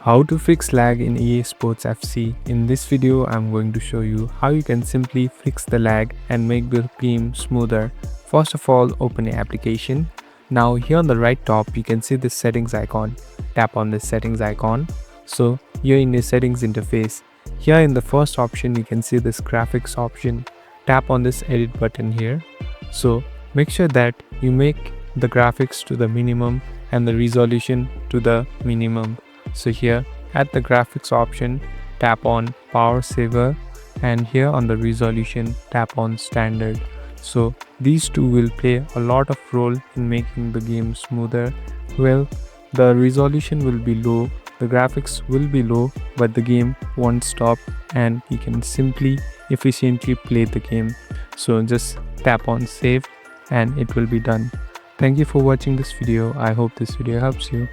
How to fix lag in EA Sports FC. In this video, I'm going to show you how you can simply fix the lag and make the game smoother. First of all, open your application. Now here on the right top, you can see the settings icon. Tap on this settings icon. So here in the settings interface, here in the first option, you can see this graphics option. Tap on this edit button here. So make sure that you make the graphics to the minimum and the resolution to the minimum. So here at the graphics option, tap on power saver, and here on the resolution, tap on standard. So these two will play a lot of role in making the game smoother. Well, the resolution will be low, the graphics will be low, but the game won't stop and you can simply efficiently play the game. So just tap on save and it will be done. Thank you for watching this video. I hope this video helps you.